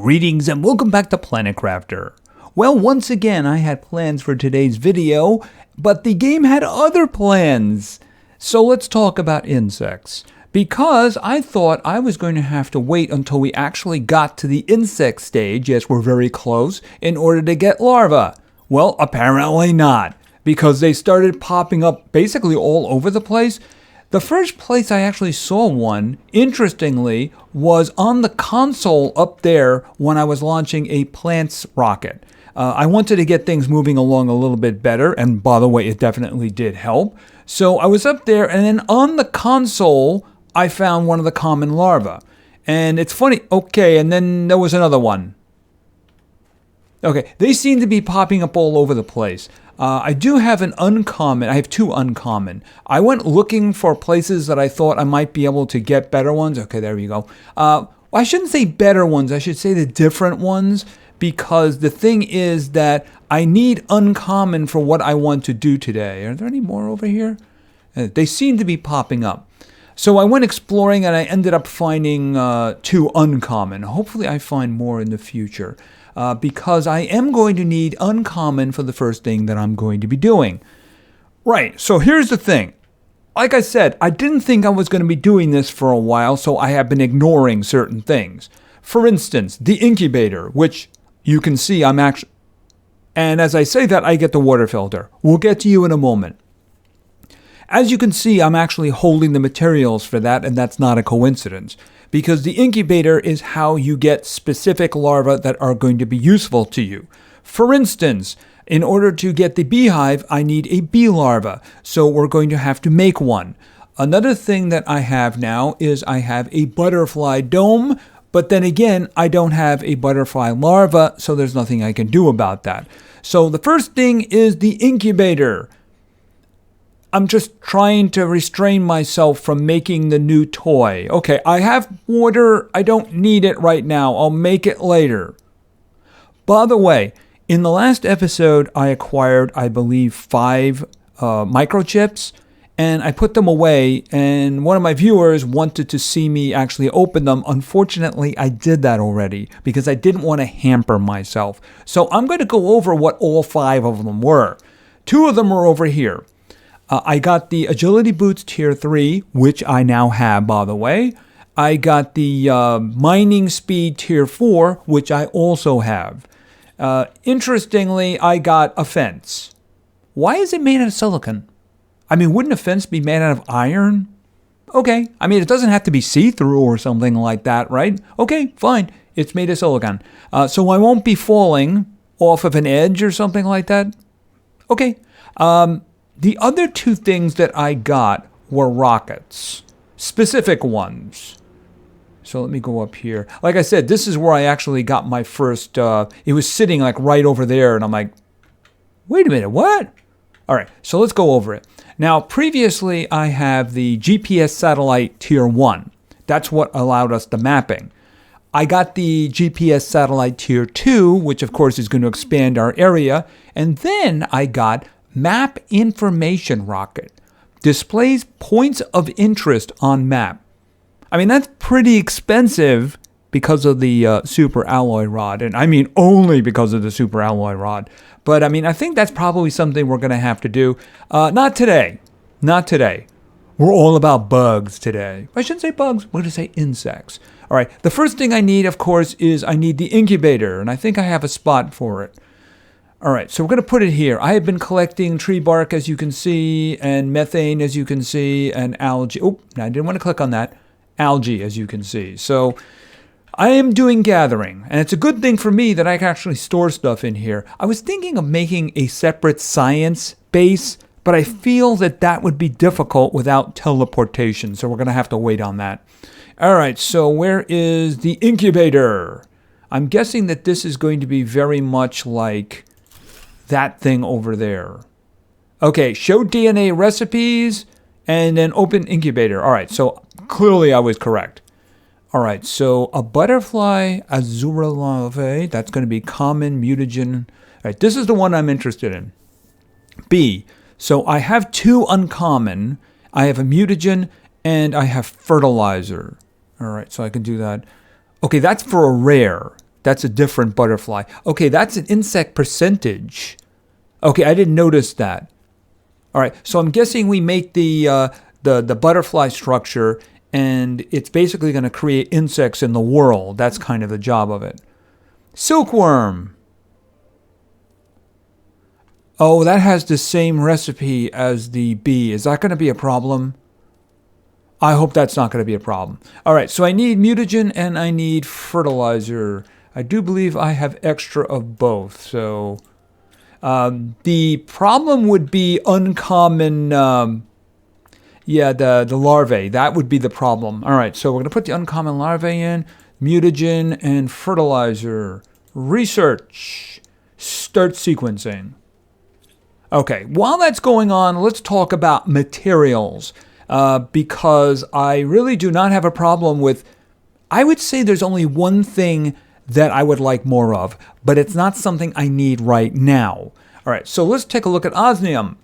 Greetings and welcome back to Planet Crafter. Well, once again, I had plans for today's video, but the game had other plans. So let's talk about insects. Because I thought I was going to have to wait until we actually got to the insect stage, yes, we're very close, in order to get larvae. Well, apparently not, because they started popping up basically all over the place. The first place I actually saw one, interestingly, was on the console up there when I was launching a plants rocket. I wanted to get things moving along a little bit better, and by the way, it definitely did help. So I was up there, and then on the console, I found one of the common larvae. And it's funny, okay, and then there was another one. Okay, they seem to be popping up all over the place. I do have an uncommon. I have two uncommon. I went looking for places that I thought I might be able to get better ones. Okay, there you go. I shouldn't say better ones. I should say the different ones, because the thing is that I need uncommon for what I want to do today. Are there any more over here? They seem to be popping up. So I went exploring and I ended up finding two uncommon. Hopefully I find more in the future. Because I am going to need uncommon for the first thing that I'm going to be doing. Right, so here's the thing. Like I said, I didn't think I was going to be doing this for a while, so I have been ignoring certain things. For instance, the incubator, which you can see I'm actually... And as I say that, I get the water filter. We'll get to you in a moment. As you can see, I'm actually holding the materials for that, and that's not a coincidence. Because the incubator is how you get specific larvae that are going to be useful to you. For instance, in order to get the beehive, I need a bee larva, so we're going to have to make one. Another thing that I have now is I have a butterfly dome, but then again, I don't have a butterfly larva, so there's nothing I can do about that. So the first thing is the incubator. I'm just trying to restrain myself from making the new toy. Okay, I have water. I don't need it right now. I'll make it later. By the way, in the last episode, I acquired, I believe, 5 microchips, and I put them away, and one of my viewers wanted to see me actually open them. Unfortunately, I did that already because I didn't want to hamper myself. So I'm going to go over what all 5 of them were. 2 of them are over here. I got the Agility Boots Tier 3, which I now have, by the way. I got the Mining Speed Tier 4, which I also have. Interestingly, I got a fence. Why is it made out of silicon? I mean, wouldn't a fence be made out of iron? Okay, I mean, it doesn't have to be see-through or something like that, right? Okay, fine, it's made of silicon. So I won't be falling off of an edge or something like that? Okay, the other 2 things that I got were rockets, specific ones. So let me go up here. Like I said, this is where I actually got my first, it was sitting like right over there, and I'm like, wait a minute, what? All right, so let's go over it. Now, previously, I have the GPS satellite Tier 1. That's what allowed us the mapping. I got the GPS satellite Tier 2, which of course is going to expand our area, and then I got Map Information Rocket. Displays points of interest on map. I mean, that's pretty expensive because of the super alloy rod. And I mean only because of the super alloy rod. But I mean, I think that's probably something we're going to have to do. Not today. Not today. We're all about bugs today. I shouldn't say bugs. We're going to say insects. All right. The first thing I need, of course, is I need the incubator. And I think I have a spot for it. All right, so we're going to put it here. I have been collecting tree bark, as you can see, and methane, as you can see, and algae. Oh, I didn't want to click on that. Algae, as you can see. So I am doing gathering, and it's a good thing for me that I can actually store stuff in here. I was thinking of making a separate science base, but I feel that that would be difficult without teleportation, so we're going to have to wait on that. All right, so where is the incubator? I'm guessing that this is going to be very much like that thing over there. Okay, show DNA recipes and then open incubator. All right, so clearly I was correct. All right, so a butterfly azuralave, that's going to be common mutagen. All right, this is the one I'm interested in. B, so I have 2 uncommon. I have a mutagen and I have fertilizer. All right, so I can do that. Okay, that's for a rare. That's a different butterfly. Okay, that's an insect percentage. Okay, I didn't notice that. All right, so I'm guessing we make the butterfly structure, and it's basically going to create insects in the world. That's kind of the job of it. Silkworm. Oh, that has the same recipe as the bee. Is that going to be a problem? I hope that's not going to be a problem. All right, so I need mutagen and I need fertilizer. I do believe I have extra of both. So the problem would be uncommon, the larvae. That would be the problem. All right, so we're going to put the uncommon larvae in, mutagen and fertilizer. Research. Start sequencing. Okay, while that's going on, let's talk about materials. Because I really do not have a problem with, I would say there's only one thing that I would like more of, but it's not something I need right now. All right, so let's take a look at osmium.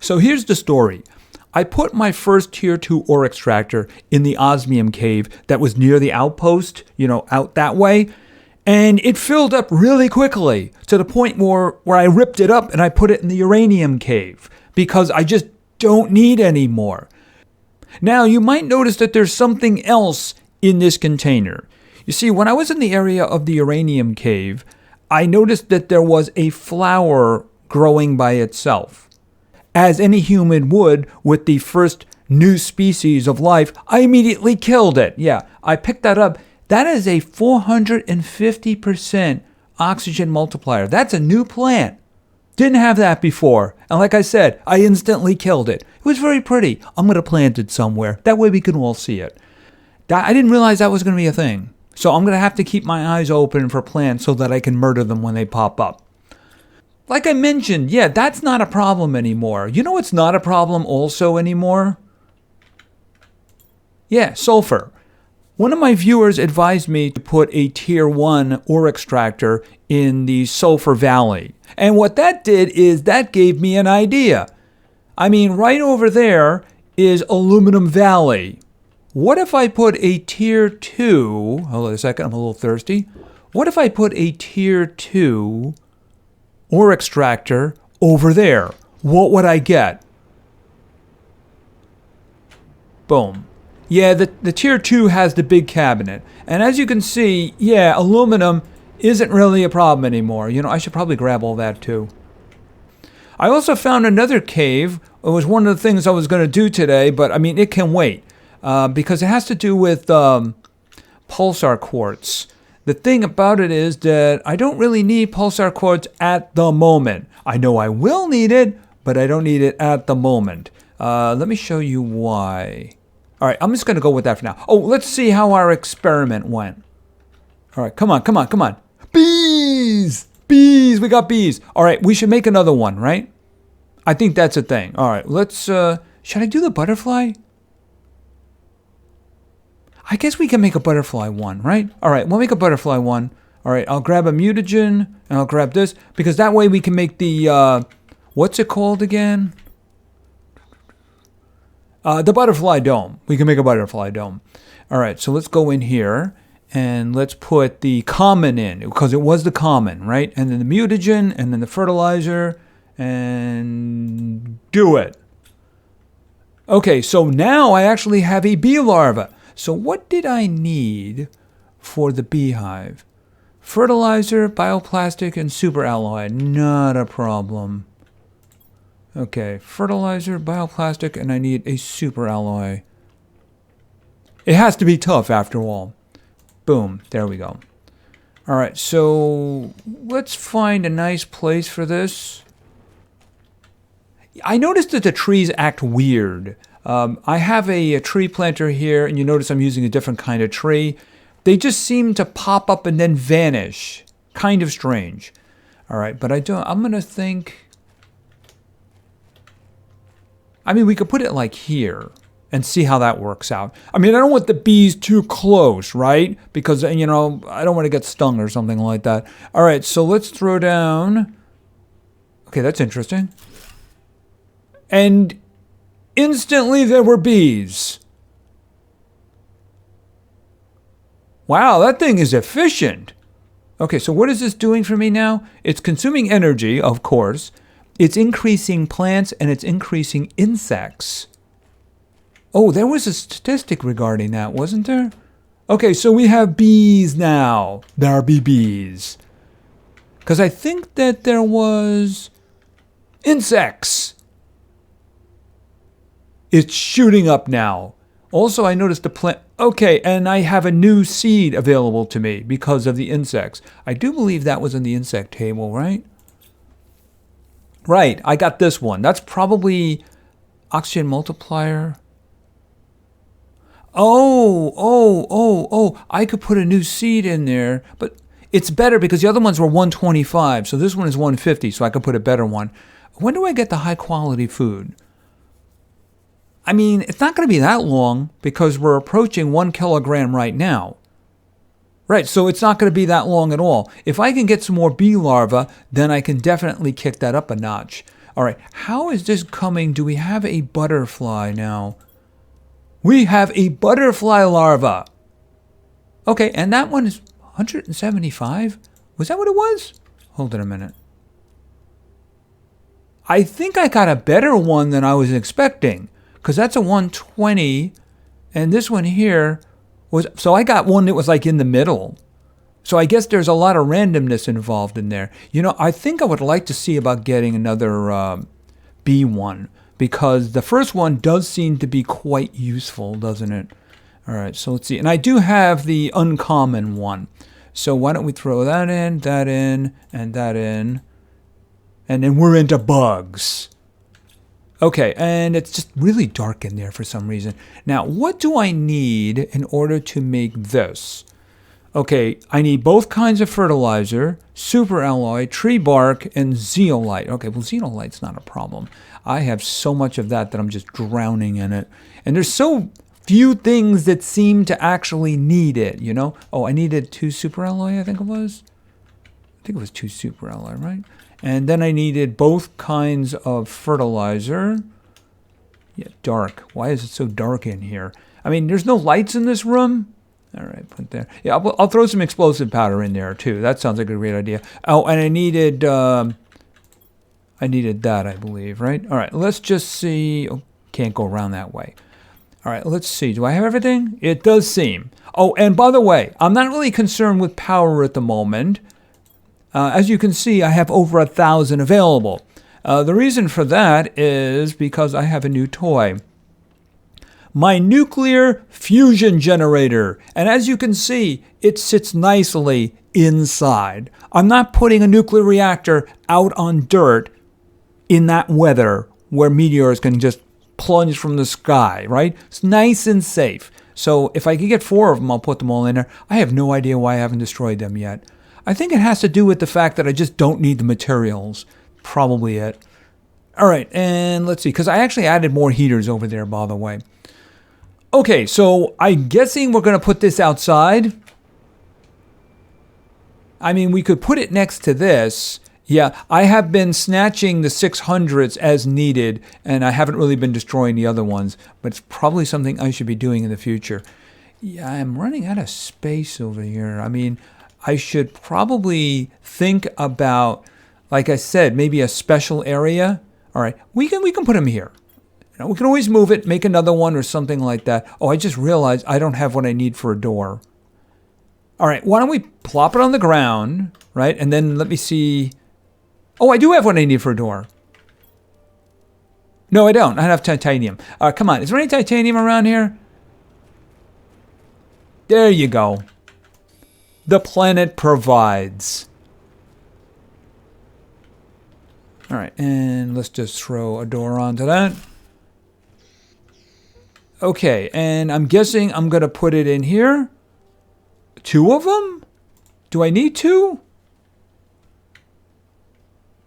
So here's the story. I put my first tier 2 ore extractor in the osmium cave that was near the outpost, out that way. And it filled up really quickly to the point where I ripped it up and I put it in the uranium cave because I just don't need any more. Now, you might notice that there's something else in this container. You see, when I was in the area of the uranium cave, I noticed that there was a flower growing by itself. As any human would with the first new species of life, I immediately killed it. Yeah, I picked that up. That is a 450% oxygen multiplier. That's a new plant. Didn't have that before. And like I said, I instantly killed it. It was very pretty. I'm going to plant it somewhere. That way we can all see it. I didn't realize that was going to be a thing. So I'm going to have to keep my eyes open for plants so that I can murder them when they pop up. Like I mentioned, yeah, that's not a problem anymore. You know what's not a problem also anymore? Yeah, sulfur. One of my viewers advised me to put a tier 1 ore extractor in the Sulphur Valley. And what that did is that gave me an idea. I mean, right over there is Aluminum Valley. What if I put a tier 2, hold on a second, I'm a little thirsty. What if I put a tier 2 ore extractor over there? What would I get? Boom. Yeah, the tier 2 has the big cabinet. And as you can see, yeah, aluminum isn't really a problem anymore. I should probably grab all that too. I also found another cave. It was one of the things I was going to do today, but I mean, it can wait. Because it has to do with pulsar quartz. The thing about it is that I don't really need pulsar quartz at the moment. I know I will need it, but I don't need it at the moment. Let me show you why. All right, I'm just going to go with that for now. Oh, let's see how our experiment went. All right, come on. Bees! Bees! We got bees. All right, we should make another one, right? I think that's a thing. All right, let's... should I do the butterfly? I guess we can make a butterfly one, right? All right, we'll make a butterfly one. All right, I'll grab a mutagen, and I'll grab this, because that way we can make the... what's it called again? The butterfly dome. We can make a butterfly dome. All right, so let's go in here and let's put the common in because it was the common, right? And then the mutagen and then the fertilizer and do it. Okay, so now I actually have a bee larva. So what did I need for the beehive? Fertilizer, bioplastic, and superalloy. Not a problem. Okay, fertilizer, bioplastic, and I need a superalloy. It has to be tough after all. Boom, there we go. All right, so let's find a nice place for this. I noticed that the trees act weird. I have a tree planter here, and you notice I'm using a different kind of tree. They just seem to pop up and then vanish. Kind of strange. All right, but I'm going to think... I mean, we could put it like here and see how that works out. I mean, I don't want the bees too close, right? Because, I don't want to get stung or something like that. All right, so let's throw down... Okay, that's interesting. And instantly there were bees. Wow, that thing is efficient. Okay, so what is this doing for me now? It's consuming energy, of course. It's increasing plants and it's increasing insects. Oh, there was a statistic regarding that, wasn't there? Okay, so we have bees now. There be bees. Because I think that there was insects. It's shooting up now. Also, I noticed the plant. Okay, and I have a new seed available to me because of the insects. I do believe that was in the insect table, right? Right, I got this one. That's probably oxygen multiplier. Oh, I could put a new seed in there, but it's better because the other ones were 125, so this one is 150, so I could put a better one. When do I get the high quality food? I mean, it's not going to be that long because we're approaching 1 kilogram right now. Right, so it's not going to be that long at all. If I can get some more bee larvae, then I can definitely kick that up a notch. All right, how is this coming? Do we have a butterfly now? We have a butterfly larva. Okay, and that one is 175? Was that what it was? Hold on a minute. I think I got a better one than I was expecting, because that's a 120, and this one here was, so I got one that was like in the middle. So I guess there's a lot of randomness involved in there. You know, I think I would like to see about getting another B one, because the first one does seem to be quite useful, doesn't it? All right, so let's see. And I do have the uncommon one. So why don't we throw that in, and that in, and then we're into bugs. Okay, and it's just really dark in there for some reason. Now, what do I need in order to make this? Okay, I need both kinds of fertilizer, super alloy, tree bark, and zeolite. Okay, well, zeolite's not a problem. I have so much of that I'm just drowning in it. And there's so few things that seem to actually need it, you know? Oh, I needed 2 super alloy, I think it was. I think it was 2 super alloy, right? And then I needed both kinds of fertilizer. Yeah, dark. Why is it so dark in here? I mean, there's no lights in this room. All right, put there. Yeah, I'll throw some explosive powder in there too. That sounds like a great idea. Oh, and I needed that, I believe, right? All right, let's just see. Oh, can't go around that way. All right, let's see. Do I have everything? It does seem. Oh, and by the way, I'm not really concerned with power at the moment. As you can see, I have over 1,000 available. The reason for that is because I have a new toy. My nuclear fusion generator. And as you can see, it sits nicely inside. I'm not putting a nuclear reactor out on dirt in that weather where meteors can just plunge from the sky, right? It's nice and safe. So if I could get 4 of them, I'll put them all in there. I have no idea why I haven't destroyed them yet. I think it has to do with the fact that I just don't need the materials. Probably it. All right, and let's see, because I actually added more heaters over there, by the way. Okay, so I'm guessing we're going to put this outside. I mean, we could put it next to this. Yeah, I have been snatching the 600s as needed, and I haven't really been destroying the other ones, but it's probably something I should be doing in the future. Yeah, I'm running out of space over here. I mean, I should probably think about, like I said, maybe a special area. All right, we can put them here. You know, we can always move it, make another one or something like that. Oh, I just realized I don't have what I need for a door. All right, why don't we plop it on the ground, right? And then let me see. Oh, I do have what I need for a door. No, I don't. I have titanium. Come on, is there any titanium around here? There you go. The planet provides. All right, and let's just throw a door onto that. Okay, and I'm guessing I'm going to put it in here. 2 of them? Do I need 2?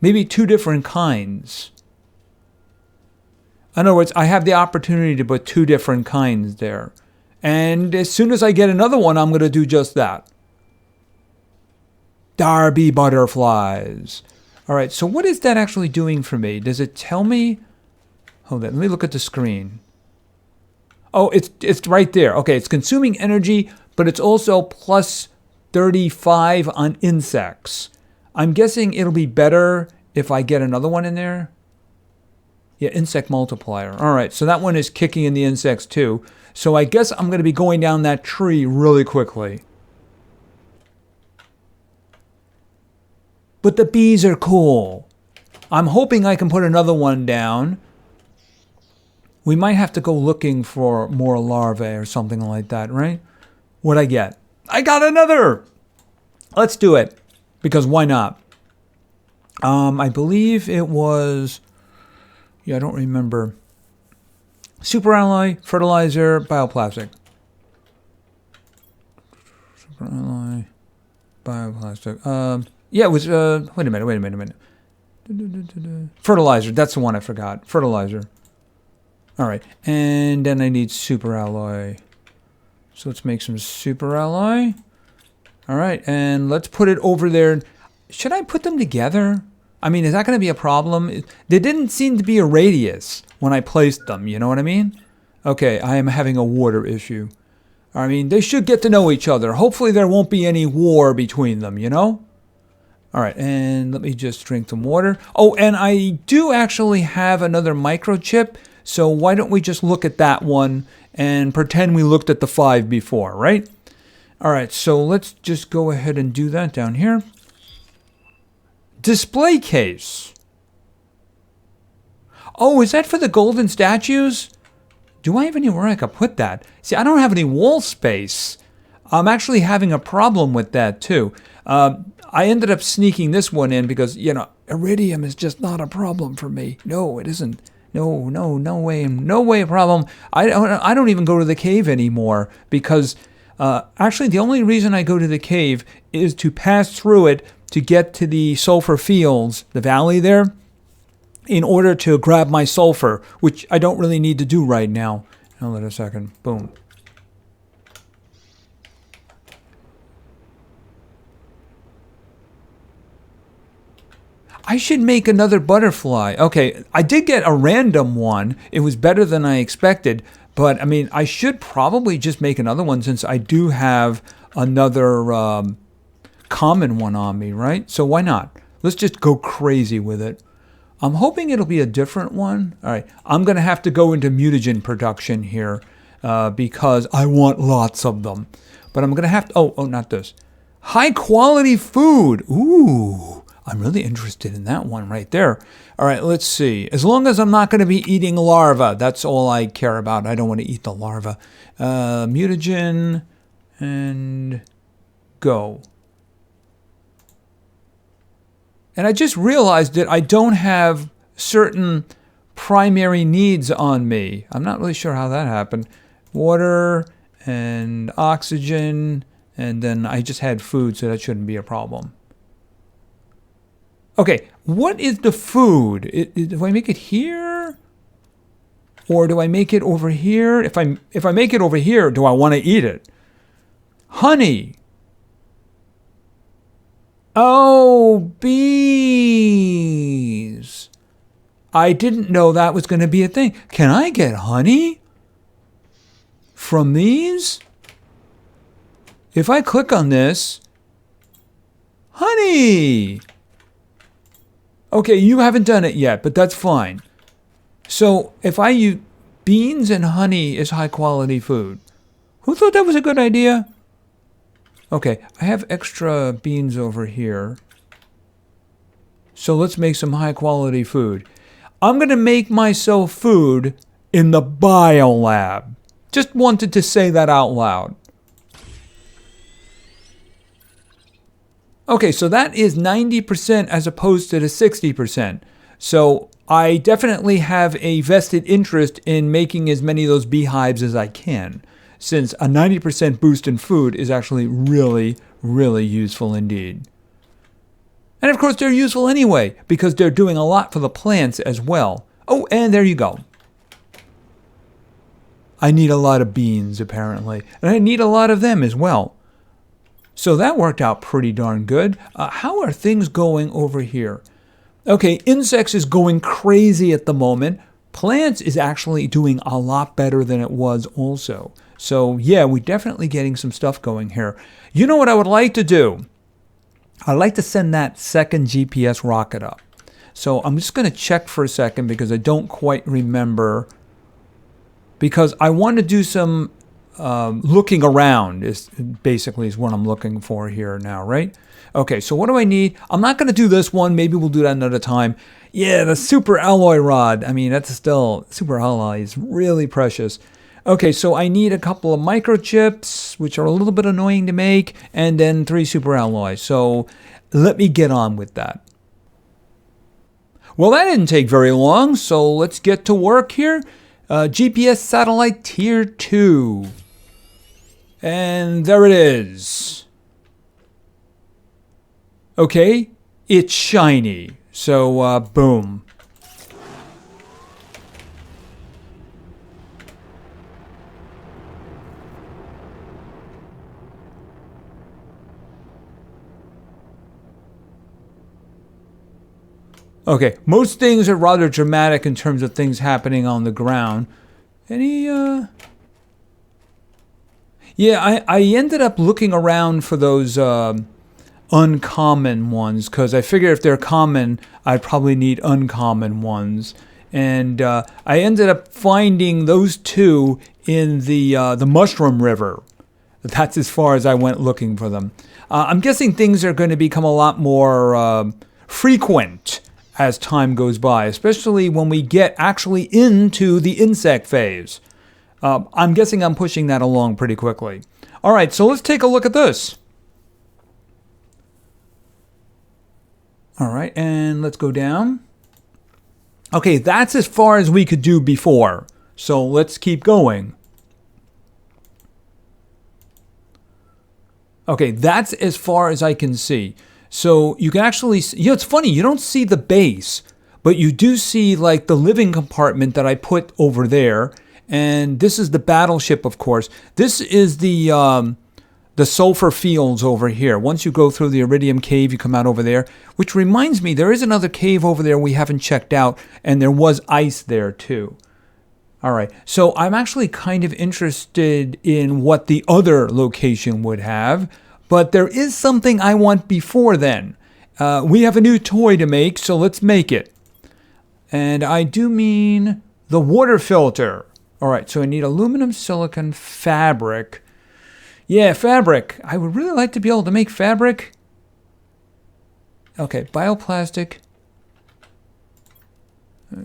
Maybe 2 different kinds. In other words, I have the opportunity to put 2 different kinds there. And as soon as I get another one, I'm going to do just that. Darby butterflies. All right, so what is that actually doing for me? Does it tell me? Hold on, let me look at the screen. Oh, it's right there. Okay, it's consuming energy, but it's also plus 35 on insects. I'm guessing it'll be better if I get another one in there. Yeah, insect multiplier. All right, so that one is kicking in the insects too. So I guess I'm going to be going down that tree really quickly. But the bees are cool. I'm hoping I can put another one down. We might have to go looking for more larvae or something like that, right? What'd I get? I got another! Let's do it. Because why not? I believe it was... Yeah, I don't remember. Super alloy, fertilizer, bioplastic. Super alloy, bioplastic. Yeah, it was... Wait a minute. Fertilizer, that's the one I forgot. Fertilizer. All right, and then I need super alloy. So let's make some super alloy. All right, and let's put it over there. Should I put them together? I mean, is that going to be a problem? There didn't seem to be a radius when I placed them, you know what I mean? Okay, I am having a water issue. I mean, they should get to know each other. Hopefully there won't be any war between them, you know? All right, and let me just drink some water. Oh, and I do actually have another microchip. So why don't we just look at that one and pretend we looked at the 5 before, right? All right, so let's just go ahead and do that down here. Display case. Oh, is that for the golden statues? Do I have anywhere I could put that? See, I don't have any wall space. I'm actually having a problem with that too. I ended up sneaking this one in because, you know, iridium is just not a problem for me. No, it isn't. No way a problem. I don't even go to the cave anymore because actually the only reason I go to the cave is to pass through it to get to the sulfur fields, the valley there, in order to grab my sulfur, which I don't really need to do right now. Hold on a second. Boom. I should make another butterfly. Okay, I did get a random one. It was better than I expected. But, I mean, I should probably just make another one since I do have another common one on me, right? So why not? Let's just go crazy with it. I'm hoping it'll be a different one. All right, I'm going to have to go into mutagen production here because I want lots of them. But I'm going to have to... Oh, not this. High quality food. Ooh. I'm really interested in that one right there. All right, let's see. As long as I'm not going to be eating larva, that's all I care about. I don't want to eat the larva. Mutagen and go. And I just realized that I don't have certain primary needs on me. I'm not really sure how that happened. Water and oxygen, and then I just had food, so that shouldn't be a problem. Okay, what is the food? Do I make it here? Or do I make it over here? If I make it over here, do I want to eat it? Honey. Oh, bees. I didn't know that was going to be a thing. Can I get honey from these? If I click on this, honey. Okay, you haven't done it yet, but that's fine. So if I use beans and honey is high quality food. Who thought that was a good idea? Okay, I have extra beans over here. So let's make some high quality food. I'm going to make myself food in the biolab. Just wanted to say that out loud. Okay, so that is 90% as opposed to the 60%. So I definitely have a vested interest in making as many of those beehives as I can, since a 90% boost in food is actually really, really useful indeed. And of course, they're useful anyway, because they're doing a lot for the plants as well. Oh, and there you go. I need a lot of beans, apparently. And I need a lot of them as well. So that worked out pretty darn good. How are things going over here? Okay, insects is going crazy at the moment. Plants is actually doing a lot better than it was also. So yeah, we're definitely getting some stuff going here. You know what I would like to do? I'd like to send that second GPS rocket up. So I'm just going to check for a second because I don't quite remember. Because I want to do some looking around is what I'm looking for here now, right? Okay, so what do I need? I'm not going to do this one. Maybe we'll do that another time. Yeah, the super alloy rod. I mean, that's still, super alloy is really precious. Okay, so I need a couple of microchips, which are a little bit annoying to make, and then 3 super alloys. So let me get on with that. Well, that didn't take very long, so let's get to work here. GPS satellite tier 2. And there it is. Okay, it's shiny. So, boom. Okay, most things are rather dramatic in terms of things happening on the ground. Yeah, I ended up looking around for those uncommon ones because I figure if they're common, I'd probably need uncommon ones. And I ended up finding those 2 in the Mushroom River. That's as far as I went looking for them. I'm guessing things are going to become a lot more frequent as time goes by, especially when we get actually into the insect phase. I'm guessing I'm pushing that along pretty quickly. All right, so let's take a look at this. All right, and let's go down. Okay, that's as far as we could do before. So let's keep going. Okay, that's as far as I can see. So you can actually see, it's funny, you don't see the base, but you do see like the living compartment that I put over there. And this is the battleship, of course. This is the sulfur fields over here. Once you go through the iridium cave, you come out over there, which reminds me, there is another cave over there we haven't checked out, and there was ice there too. All right, so I'm actually kind of interested in what the other location would have, but there is something I want before then. We have a new toy to make, so let's make it. And I do mean the water filter. All right, so I need aluminum, silicon, fabric. Yeah, fabric. I would really like to be able to make fabric. Okay, bioplastic. All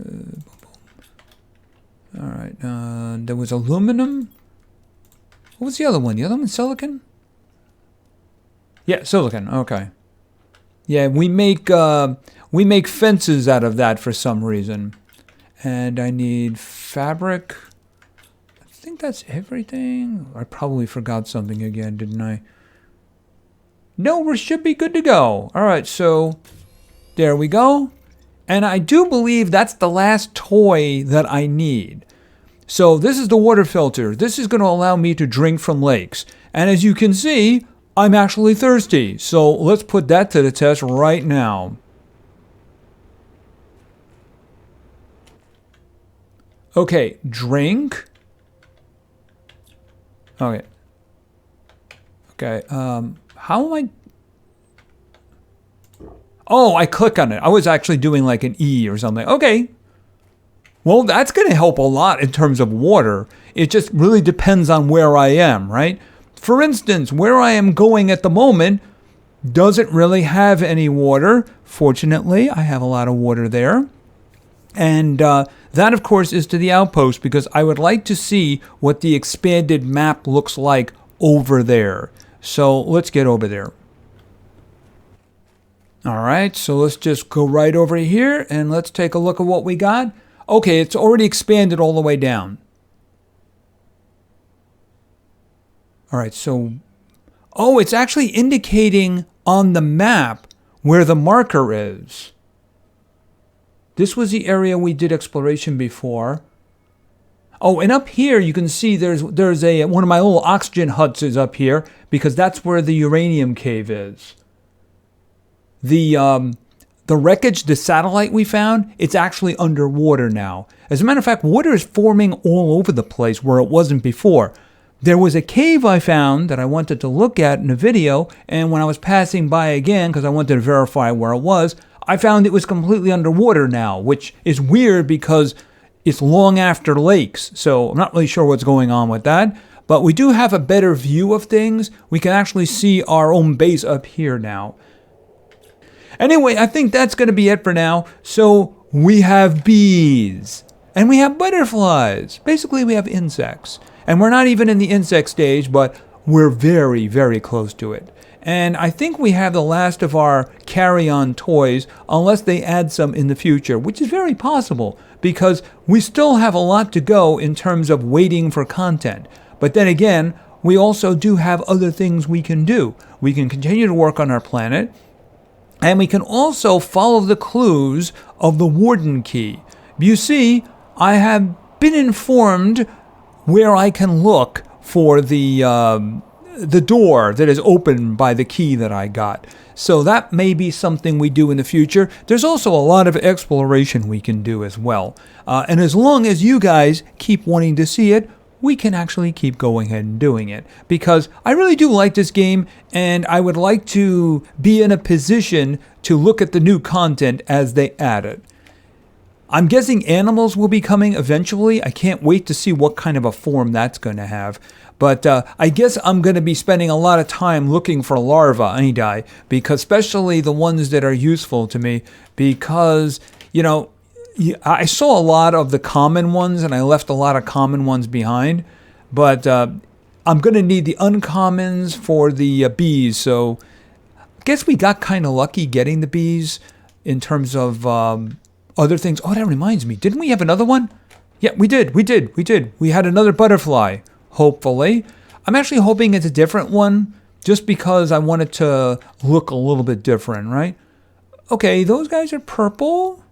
right, there was aluminum. What was the other one? The other one, silicon? Yeah, silicon. Okay. Yeah, we make fences out of that for some reason. And I need fabric. I think that's everything. I probably forgot something again, didn't I? No, we should be good to go. All right, so there we go. And I do believe that's the last toy that I need. So this is the water filter. This is going to allow me to drink from lakes. And as you can see, I'm actually thirsty. So let's put that to the test right now. Okay, drink. Okay. Okay, how am I? Oh, I click on it. I was actually doing like an E or something. Okay. Well, that's going to help a lot in terms of water. It just really depends on where I am, right? For instance, where I am going at the moment doesn't really have any water. Fortunately, I have a lot of water there. And that, of course, is to the outpost because I would like to see what the expanded map looks like over there. So let's get over there. All right, so let's just go right over here and let's take a look at what we got. Okay, it's already expanded all the way down. All right, so, oh, it's actually indicating on the map where the marker is. This was the area we did exploration before. Oh, and up here you can see there's a one of my little oxygen huts is up here because that's where the uranium cave is. The wreckage, the satellite we found, it's actually underwater now. As a matter of fact, water is forming all over the place where it wasn't before. there was a cave I found that I wanted to look at in a video, and when I was passing by again, because I wanted to verify where it was, I found it was completely underwater now, which is weird because it's long after lakes, so I'm not really sure what's going on with that. But we do have a better view of things. We can actually see our own base up here now. Anyway, I think that's going to be it for now. So we have bees, and we have butterflies. Basically, we have insects. And we're not even in the insect stage, but we're very, very close to it. And I think we have the last of our carry-on toys, unless they add some in the future, which is very possible, because we still have a lot to go in terms of waiting for content. But then again, we also do have other things we can do. We can continue to work on our planet, and we can also follow the clues of the Warden key. You see, I have been informed where I can look for the door that is opened by the key that I got. So that may be something we do in the future. There's also a lot of exploration we can do as well. And as long as you guys keep wanting to see it, we can actually keep going ahead and doing it. Because I really do like this game, and I would like to be in a position to look at the new content as they add it. I'm guessing animals will be coming eventually. I can't wait to see what kind of a form that's going to have. But I guess I'm going to be spending a lot of time looking for larvae, ain't I? Because especially the ones that are useful to me. Because, you know, I saw a lot of the common ones, and I left a lot of common ones behind. But I'm going to need the uncommons for the bees. So I guess we got kind of lucky getting the bees in terms of other things. Oh, that reminds me. Didn't we have another one? Yeah, we did. We had another butterfly, hopefully. I'm actually hoping it's a different one, just because I want it to look a little bit different, right? Okay, those guys are purple.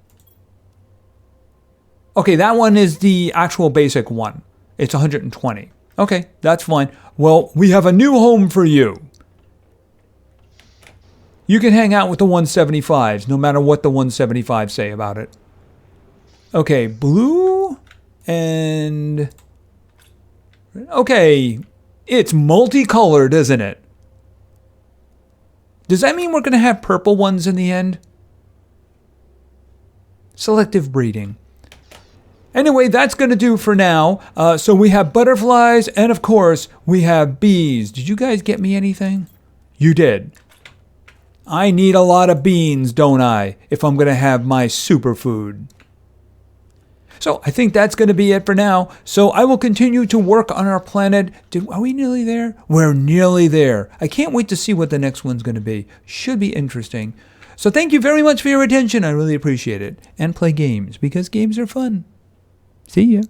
Okay, that one is the actual basic one. It's 120. Okay, that's fine. Well, we have a new home for you. You can hang out with the 175s, no matter what the 175s say about it. Okay, blue and... Okay, it's multicolored, isn't it? Does that mean we're going to have purple ones in the end? Selective breeding. Anyway, that's going to do for now. So we have butterflies, and of course, we have bees. Did you guys get me anything? You did. I need a lot of beans, don't I, if I'm going to have my superfood. So I think that's going to be it for now. So I will continue to work on our planet. Are we nearly there? We're nearly there. I can't wait to see what the next one's going to be. Should be interesting. So thank you very much for your attention. I really appreciate it. And play games, because games are fun. See ya.